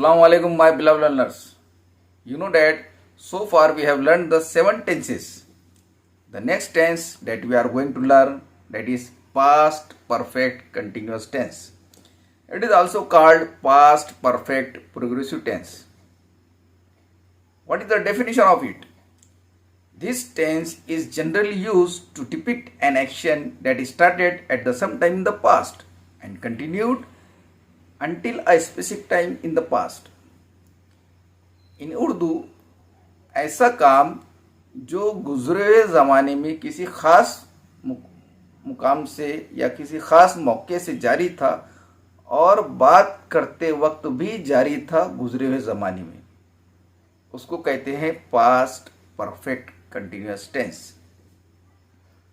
Assalamu alaikum, my beloved learners. You know that so far we have learned the 7 tenses. The next tense that we are going to learn, that is past perfect continuous tense. It is also called past perfect progressive tense. What is the definition of it? This tense is generally used to depict an action that started at the some time in the past and continued until a specific time in the past. In Urdu ऐसा काम जो गुजरे हुए ज़माने में किसी ख़ास मुकाम से या किसी ख़ास मौके से जारी था और बात करते वक्त भी जारी था गुजरे हुए ज़माने में, उसको कहते हैं पास्ट परफेक्ट कंटिन्यूअस टेंस।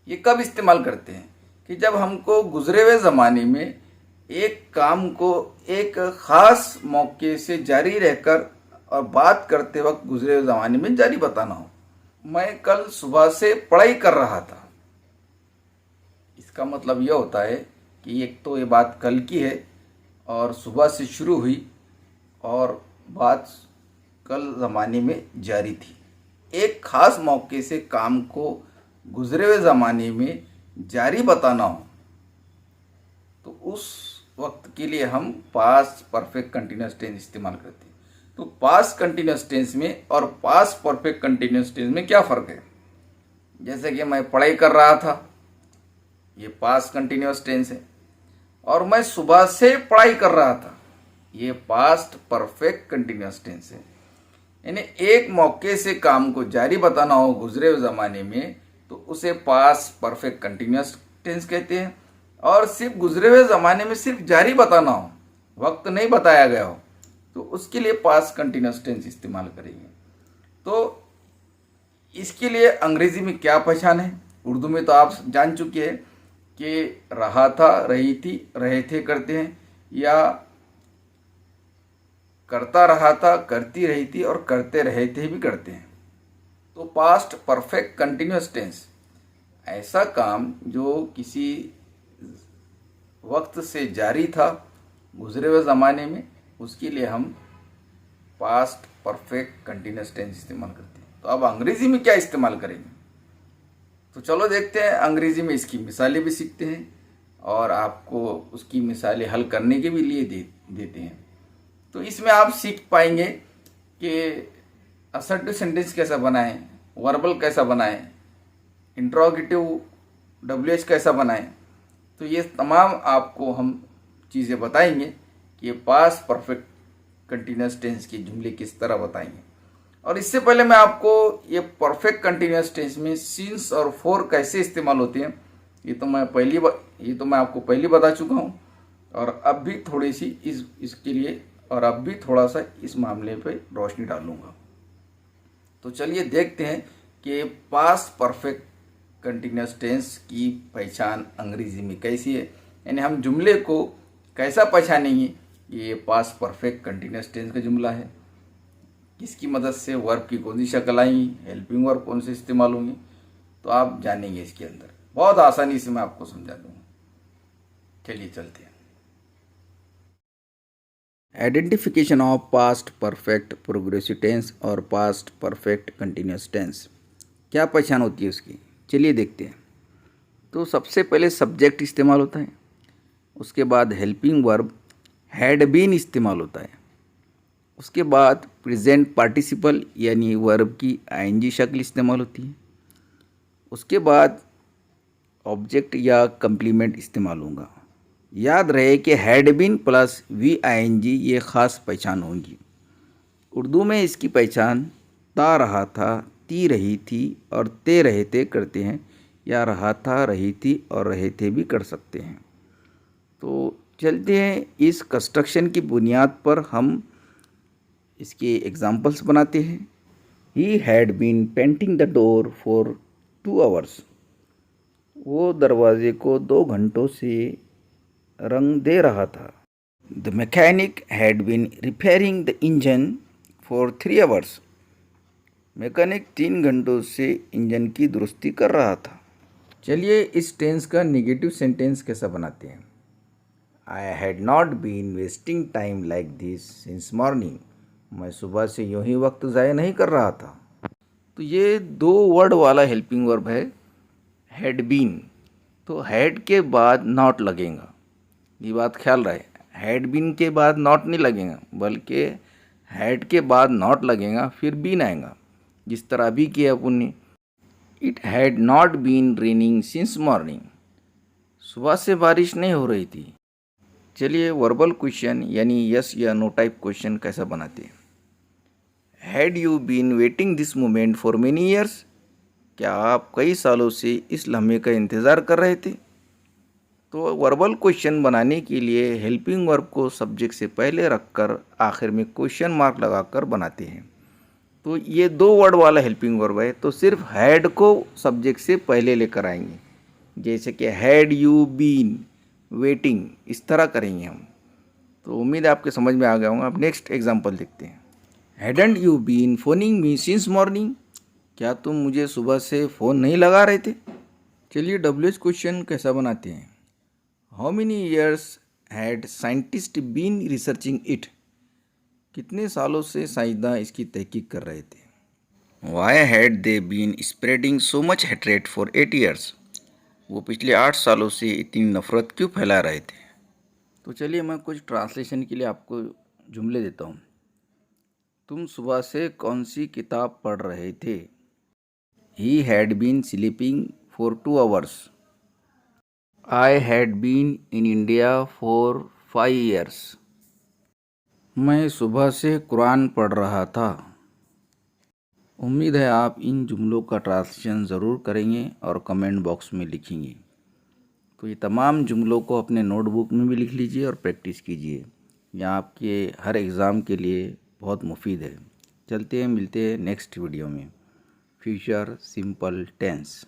ये कब इस्तेमाल करते हैं कि जब हमको गुजरे हुए ज़माने में एक काम को एक ख़ास मौके से जारी रहकर और बात करते वक्त गुजरे हुए ज़माने में जारी बताना हो। मैं कल सुबह से पढ़ाई कर रहा था, इसका मतलब यह होता है कि एक तो ये बात कल की है और सुबह से शुरू हुई और बात कल ज़माने में जारी थी। एक ख़ास मौके से काम को गुजरे हुए ज़माने में जारी बताना हो तो उस वक्त के लिए हम पास्ट परफेक्ट कंटिन्यूअस टेंस इस्तेमाल करते हैं। तो पास्ट कंटिन्यूअस टेंस में और पास्ट परफेक्ट कंटिन्यूअस टेंस में क्या फ़र्क है? जैसे कि मैं पढ़ाई कर रहा था, ये पास्ट कंटिन्यूअस टेंस है, और मैं सुबह से पढ़ाई कर रहा था, ये पास्ट परफेक्ट कंटिन्यूअस टेंस है। यानी एक मौके से काम को जारी बताना हो गुजरे हुए ज़माने में तो उसे पास्ट परफेक्ट कंटिन्यूअस टेंस कहते हैं, और सिर्फ गुजरे हुए ज़माने में सिर्फ जारी बताना हो, वक्त नहीं बताया गया हो, तो उसके लिए पास्ट कंटिन्यूअस टेंस इस्तेमाल करेंगे। तो इसके लिए अंग्रेजी में क्या पहचान है? उर्दू में तो आप जान चुके हैं कि रहा था, रही थी, रहे थे करते हैं, या करता रहा था, करती रही थी और करते रहे थे भी करते हैं। तो पास्ट परफेक्ट कंटिन्यूअस टेंस ऐसा काम जो किसी वक्त से जारी था गुजरे हुए ज़माने में, उसके लिए हम पास्ट परफेक्ट कंटिन्यूअस टेंस इस्तेमाल करते हैं। तो अब अंग्रेजी में क्या इस्तेमाल करेंगे? तो चलो देखते हैं। अंग्रेजी में इसकी मिसालें भी सीखते हैं और आपको उसकी मिसालें हल करने के भी लिए देते हैं। तो इसमें आप सीख पाएंगे कि असर्टिव सेंटेंस कैसा बनाएं, वर्बल कैसा बनाएं, इंट्रोगेटिव WH कैसा बनाएं। तो ये तमाम आपको हम चीज़ें बताएंगे कि ये पास्ट परफेक्ट कंटिन्यूअस टेंस के जुमले किस तरह बताएंगे। और इससे पहले मैं आपको ये परफेक्ट कंटिन्यूअस टेंस में सिंस और फॉर कैसे इस्तेमाल होते हैं ये तो मैं आपको पहले बता चुका हूँ, और अब भी थोड़ी सी इसके लिए और अब भी थोड़ा सा इस मामले पे रोशनी डालूंगा। तो चलिए देखते हैं कि पास्ट परफेक्ट कंटिन्यूअस टेंस की पहचान अंग्रेजी में कैसी है, यानी हम जुमले को कैसा पहचानेंगे कि ये पास्ट परफेक्ट कंटिन्यूअस टेंस का जुमला है, किसकी मदद से, वर्ब की कौन सी शक्ल आएंगी, हेल्पिंग वर्ब कौन से इस्तेमाल होंगे, तो आप जानेंगे इसके अंदर। बहुत आसानी से मैं आपको समझा दूंगा। चलिए चलते हैं। Identification of past perfect progressive tense और पास्ट परफेक्ट कंटिन्यूअस टेंस, क्या पहचान होती है उसकी, चलिए देखते हैं। तो सबसे पहले सब्जेक्ट इस्तेमाल होता है, उसके बाद हेल्पिंग वर्ब हैड बीन इस्तेमाल होता है, उसके बाद प्रेजेंट पार्टिसिपल यानी वर्ब की ING शक्ल इस्तेमाल होती है, उसके बाद ऑब्जेक्ट या कंप्लीमेंट इस्तेमाल होगा। याद रहे कि हैड बीन प्लस VING ये ख़ास पहचान होंगी। उर्दू में इसकी पहचान ता रहा था, ती रही थी और ते रहे थे करते हैं, या रहा था, रही थी और रहे थे भी कर सकते हैं। तो चलते हैं, इस कंस्ट्रक्शन की बुनियाद पर हम इसके एग्जाम्पल्स बनाते हैं। He had been painting the door for 2 hours, वो दरवाजे को 2 घंटों से रंग दे रहा था। The mechanic had been repairing the engine for 3 hours, mechanic 3 घंटों से इंजन की दुरुस्ती कर रहा था। चलिए इस टेंस का नेगेटिव सेंटेंस कैसा बनाते हैं। I had not been wasting time like this since morning. मैं सुबह से यूं ही वक्त ज़ाया नहीं कर रहा था। तो ये 2 वर्ड वाला हेल्पिंग वर्ब है, हैड बीन। तो हैड के बाद नॉट लगेगा, ये बात ख्याल रहे। हैड बीन के बाद नॉट नहीं लगेगा, बल्कि हैड के बाद नॉट लगेगा, फिर बीन आएगा, जिस तरह अभी किया अपन ने। It had not been raining since morning. सुबह से बारिश नहीं हो रही थी। चलिए वर्बल क्वेश्चन यानी यस या नो टाइप क्वेश्चन कैसा बनाते हैं। Had you been waiting this moment for many years. क्या आप कई सालों से इस लम्हे का इंतज़ार कर रहे थे। तो वर्बल क्वेश्चन बनाने के लिए हेल्पिंग वर्ब को सब्जेक्ट से पहले रखकर आखिर में क्वेश्चन मार्क लगाकर बनाते हैं। तो ये 2 वर्ड वाला हेल्पिंग वर्ब है, तो सिर्फ हैड को सब्जेक्ट से पहले लेकर आएंगे, जैसे कि हैड यू बीन वेटिंग, इस तरह करेंगे हम। तो उम्मीद है आपके समझ में आ गया होगा। अब नेक्स्ट एग्जांपल देखते हैं। Hadn't you been phoning me since morning. क्या तुम मुझे सुबह से फ़ोन नहीं लगा रहे थे। चलिए WH क्वेश्चन कैसा बनाते हैं। How many years had scientist been researching it. कितने सालों से साइंसदान इसकी तहकीक कर रहे थे। Why had they been spreading so much hatred for 8 years. वो पिछले 8 सालों से इतनी नफ़रत क्यों फैला रहे थे। तो चलिए मैं कुछ ट्रांसलेशन के लिए आपको जुमले देता हूँ। तुम सुबह से कौन सी किताब पढ़ रहे थे। He had been sleeping for 2 hours. I had been in India for 5 years. मैं सुबह से कुरान पढ़ रहा था। उम्मीद है आप इन जुमलों का ट्रांसलेशन ज़रूर करेंगे और कमेंट बॉक्स में लिखेंगे। तो ये तमाम जुमलों को अपने नोटबुक में भी लिख लीजिए और प्रैक्टिस कीजिए। यह आपके हर एग्ज़ाम के लिए बहुत मुफीद है। चलते हैं, मिलते हैं नेक्स्ट वीडियो में। Future simple tense.